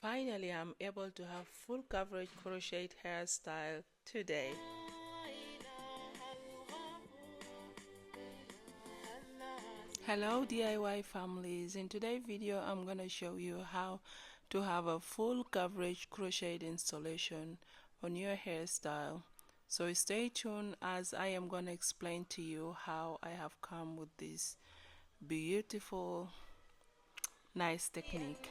Finally, I'm able to have full coverage crochet hairstyle today. Hello DIY families. In today's video, I'm going to show you how to have a full coverage crochet installation on your hairstyle. So stay tuned as I am going to explain to you how I have come with this beautiful, nice technique.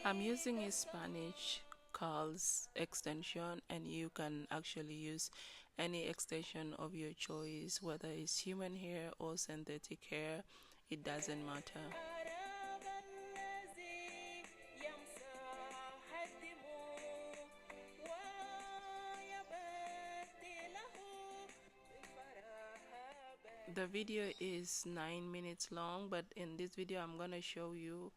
I'm using a Spanish curls extension, and you can actually use any extension of your choice, whether it's human hair or synthetic hair, it doesn't matter. The video is 9 minutes long, but in this video I'm going to show you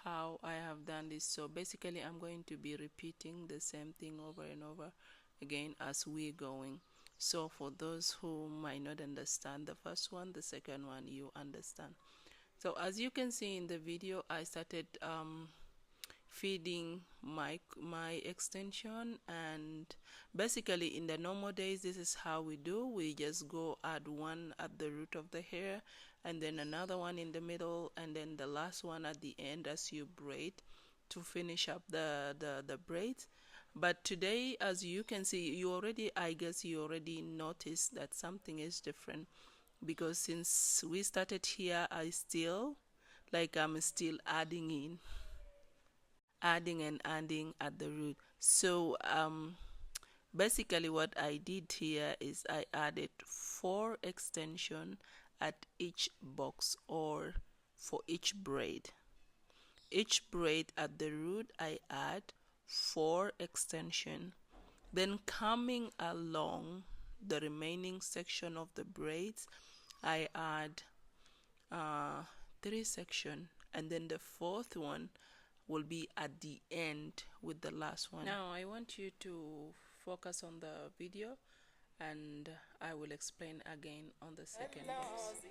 how I have done this. So basically I'm going to be repeating the same thing over and over again as we're going. So for those who might not understand the first one, the second one you understand. So as you can see in the video, I started feeding my extension, and basically in the normal days this is how we do. We just go add one at the root of the hair, and then another one in the middle, and then the last one at the end as you braid to finish up the braids. But today, as you can see, I guess you already noticed that something is different, because since we started here, I'm still adding and adding at the root. So basically what I did here is I added 4 extension at each box, or for each braid. Each braid at the root I add 4 extension. Then coming along the remaining section of the braids, I add 3 section, and then the 4th one will be at the end with the last one. Now I want you to focus on the video, and I will explain again on the second box.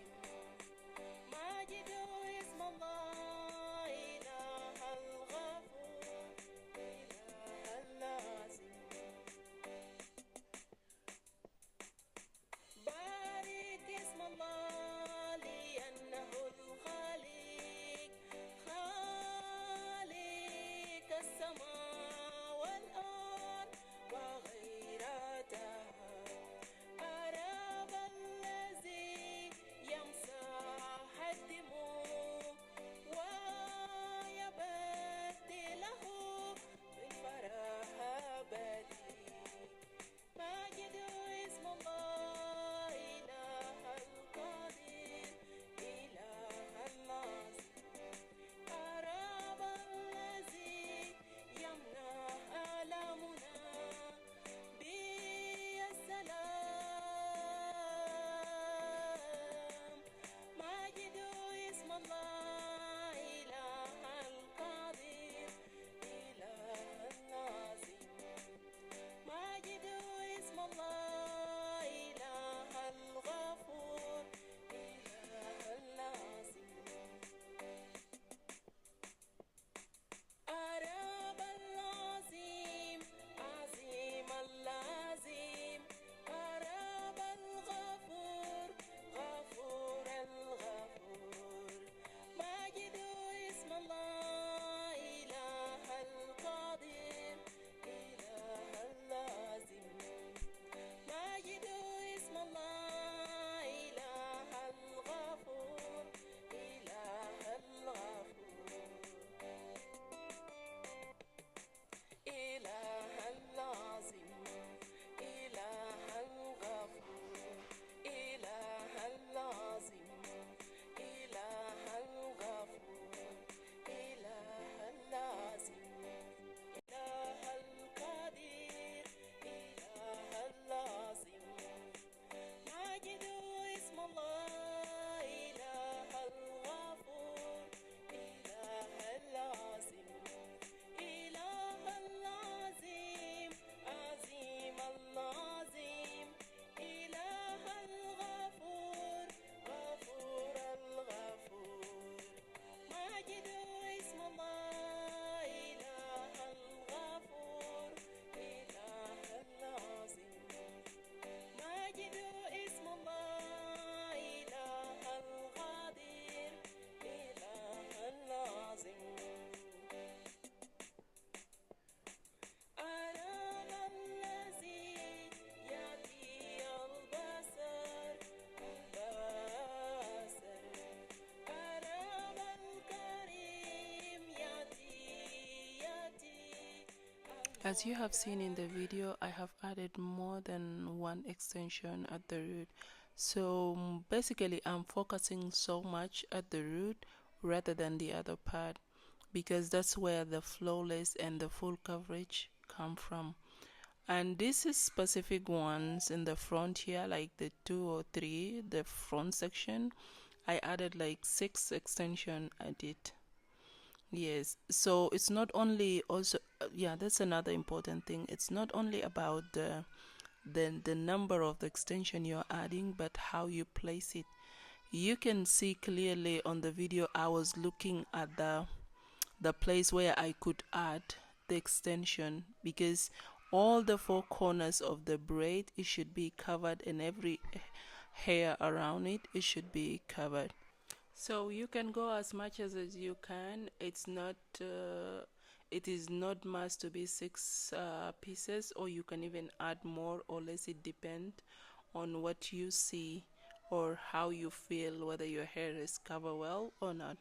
As you have seen in the video, I have added more than one extension at the root. So basically I'm focusing so much at the root rather than the other part, because that's where the flawless and the full coverage come from. And this is specific ones in the front here, like the 2 or 3, the front section. I added like 6 extension at it. Yes, so it's not only also yeah, that's another important thing. It's not only about the number of the extension you're adding, but how you place it. You can see clearly on the video I was looking at the place where I could add the extension, because all the 4 corners of the braid, it should be covered, and every hair around it should be covered. So you can go as much as you can. It is not must to be 6 pieces, or you can even add more or less. It depends on what you see or how you feel, whether your hair is covered well or not.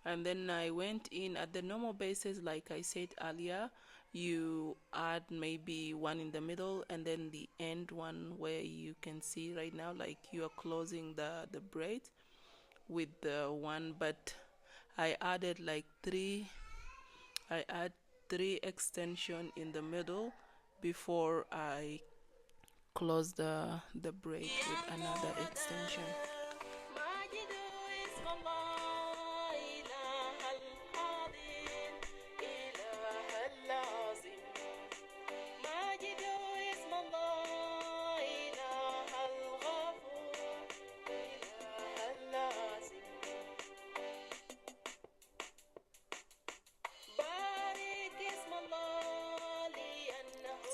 And then I went in at the normal basis, like I said earlier. You add maybe one in the middle, and then the end one where you can see right now, like you are closing the braid with the one. But I added like 3. I add 3 extension in the middle before I close the braid with another extension.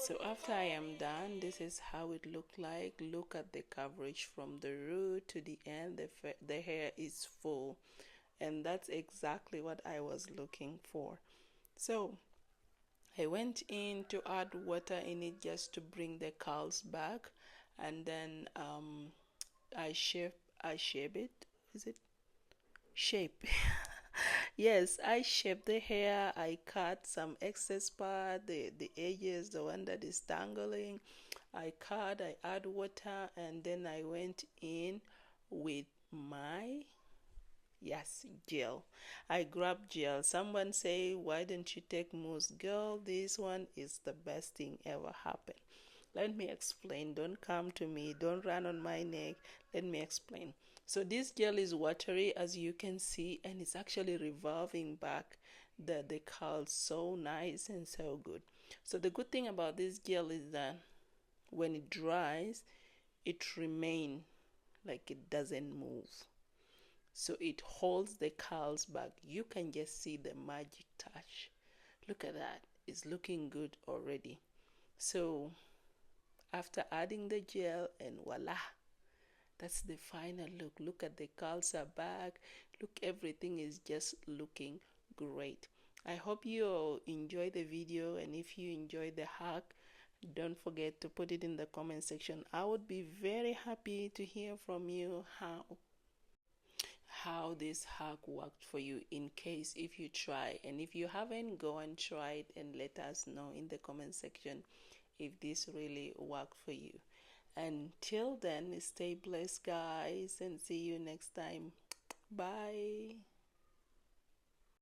So after I am done, this is how it looked like. Look at the coverage from the root to the end. The hair is full, and that's exactly what I was looking for. So I went in to add water in it just to bring the curls back, and then I shape it. Is it shape? Yes, I shape the hair. I cut some excess part, the edges, the one that is tangling. I cut, I add water, and then I went in with my, yes, gel. I grabbed gel. Someone say, why don't you take mousse? Girl, this one is the best thing ever happened. Let me explain. Don't come to me. Don't run on my neck. Let me explain. So this gel is watery, as you can see, and it's actually revolving back the curls so nice and so good. So the good thing about this gel is that when it dries, it remains, like it doesn't move. So it holds the curls back. You can just see the magic touch. Look at that. It's looking good already. So after adding the gel, and voila, that's the final look. Look at the curls are back. Look, everything is just looking great. I hope you enjoy the video, and if you enjoy the hack, don't forget to put it in the comment section. I would be very happy to hear from you how this hack worked for you, in case if you try, and if you haven't, go and try it and let us know in the comment section if this really worked for you. Until then, stay blessed, guys, and see you next time. Bye.